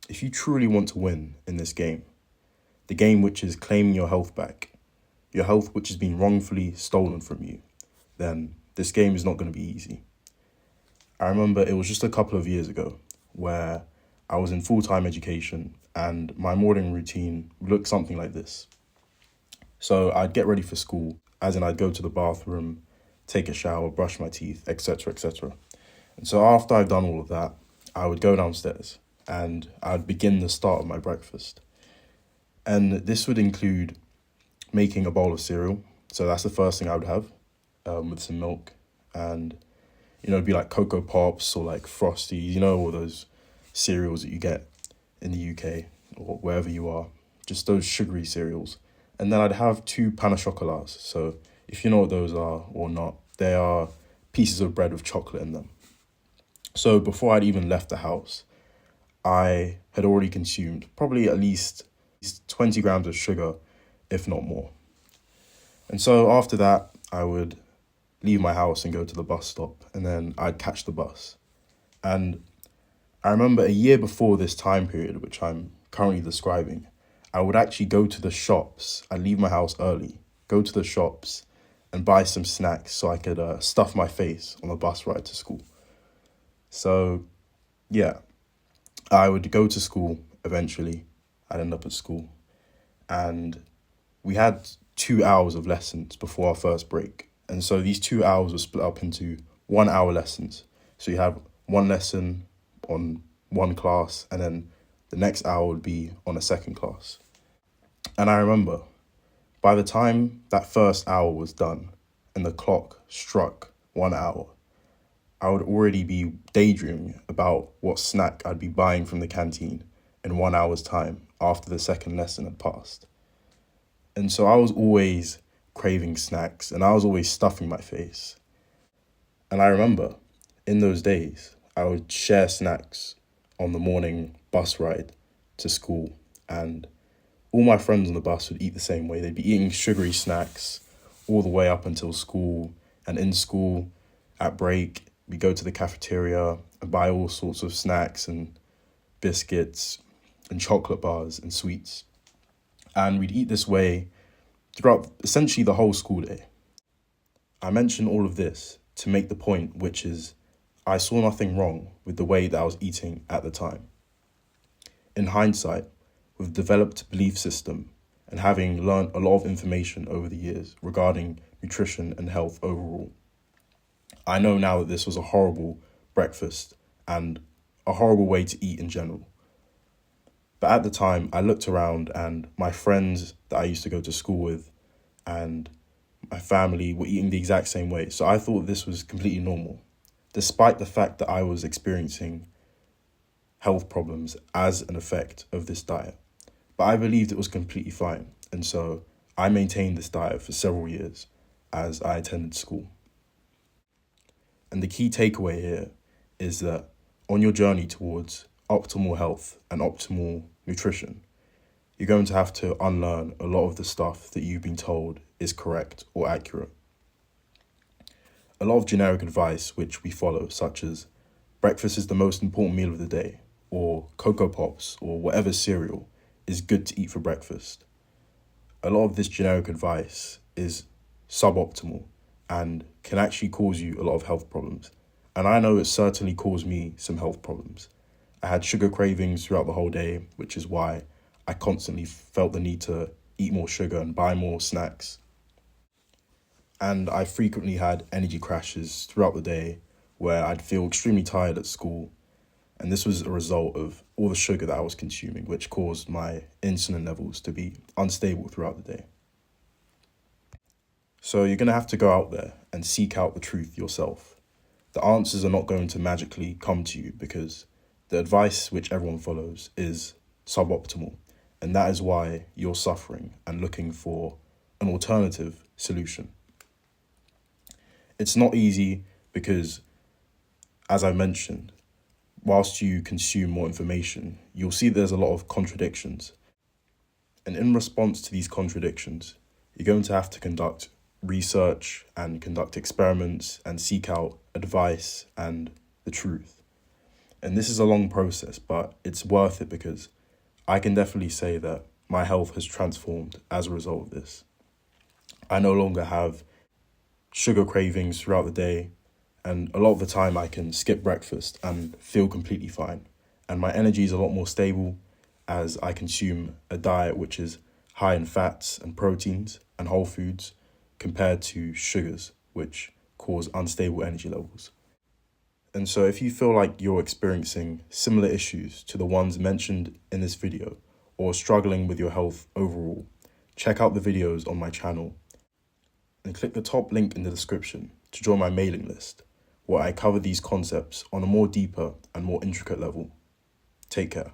if you truly want to win in this game, the game which is claiming your health back, your health which has been wrongfully stolen from you, then this game is not going to be easy. I remember it was just a couple of years ago where I was in full-time education and my morning routine looked something like this. So I'd get ready for school, as in I'd go to the bathroom, take a shower, brush my teeth, etc., etc. And so after I've done all of that, I would go downstairs and I'd begin the start of my breakfast. And this would include making a bowl of cereal. So that's the first thing I would have, with some milk. And, it'd be like Cocoa Pops or like Frosties, all those cereals that you get in the UK or wherever you are, just those sugary cereals. And then I'd have 2 pain au chocolats. So if you know what those are or not, they are pieces of bread with chocolate in them. So before I'd even left the house, I had already consumed probably at least 20 grams of sugar, if not more. And so after that, I would leave my house and go to the bus stop, and then I'd catch the bus. And I remember a year before this time period, which I'm currently describing, I would actually go to the shops. I'd leave my house early, go to the shops and buy some snacks so I could stuff my face on the bus ride to school. So, yeah, I would go to school eventually. I'd end up at school. And we had 2 hours of lessons before our first break. And so these 2 hours were split up into 1 hour lessons. So you have one lesson on one class, and then the next hour would be on a second class. And I remember by the time that first hour was done and the clock struck 1 hour, I would already be daydreaming about what snack I'd be buying from the canteen in 1 hour's time after the second lesson had passed. And so I was always craving snacks and I was always stuffing my face. And I remember in those days, I would share snacks on the morning bus ride to school, and all my friends on the bus would eat the same way. They'd be eating sugary snacks all the way up until school, and in school, at break, we go to the cafeteria and buy all sorts of snacks and biscuits and chocolate bars and sweets. And we'd eat this way throughout essentially the whole school day. I mention all of this to make the point, which is I saw nothing wrong with the way that I was eating at the time. In hindsight, with developed belief system and having learned a lot of information over the years regarding nutrition and health overall, I know now that this was a horrible breakfast and a horrible way to eat in general. But at the time, I looked around and my friends that I used to go to school with and my family were eating the exact same way. So I thought this was completely normal, despite the fact that I was experiencing health problems as an effect of this diet. But I believed it was completely fine. And so I maintained this diet for several years as I attended school. And the key takeaway here is that on your journey towards optimal health and optimal nutrition, you're going to have to unlearn a lot of the stuff that you've been told is correct or accurate. A lot of generic advice which we follow, such as breakfast is the most important meal of the day, or Cocoa Pops, or whatever cereal is good to eat for breakfast. A lot of this generic advice is suboptimal and can actually cause you a lot of health problems. And I know it certainly caused me some health problems. I had sugar cravings throughout the whole day, which is why I constantly felt the need to eat more sugar and buy more snacks. And I frequently had energy crashes throughout the day where I'd feel extremely tired at school. And this was a result of all the sugar that I was consuming, which caused my insulin levels to be unstable throughout the day. So you're going to have to go out there and seek out the truth yourself. The answers are not going to magically come to you because the advice which everyone follows is suboptimal. And that is why you're suffering and looking for an alternative solution. It's not easy because, as I mentioned, whilst you consume more information, you'll see there's a lot of contradictions. And in response to these contradictions, you're going to have to conduct research and conduct experiments and seek out advice and the truth. And this is a long process, but it's worth it because I can definitely say that my health has transformed as a result of this. I no longer have sugar cravings throughout the day, and a lot of the time I can skip breakfast and feel completely fine. And my energy is a lot more stable as I consume a diet which is high in fats and proteins and whole foods compared to sugars, which cause unstable energy levels. And so if you feel like you're experiencing similar issues to the ones mentioned in this video or struggling with your health overall, check out the videos on my channel and click the top link in the description to join my mailing list, where I cover these concepts on a more deeper and more intricate level. Take care.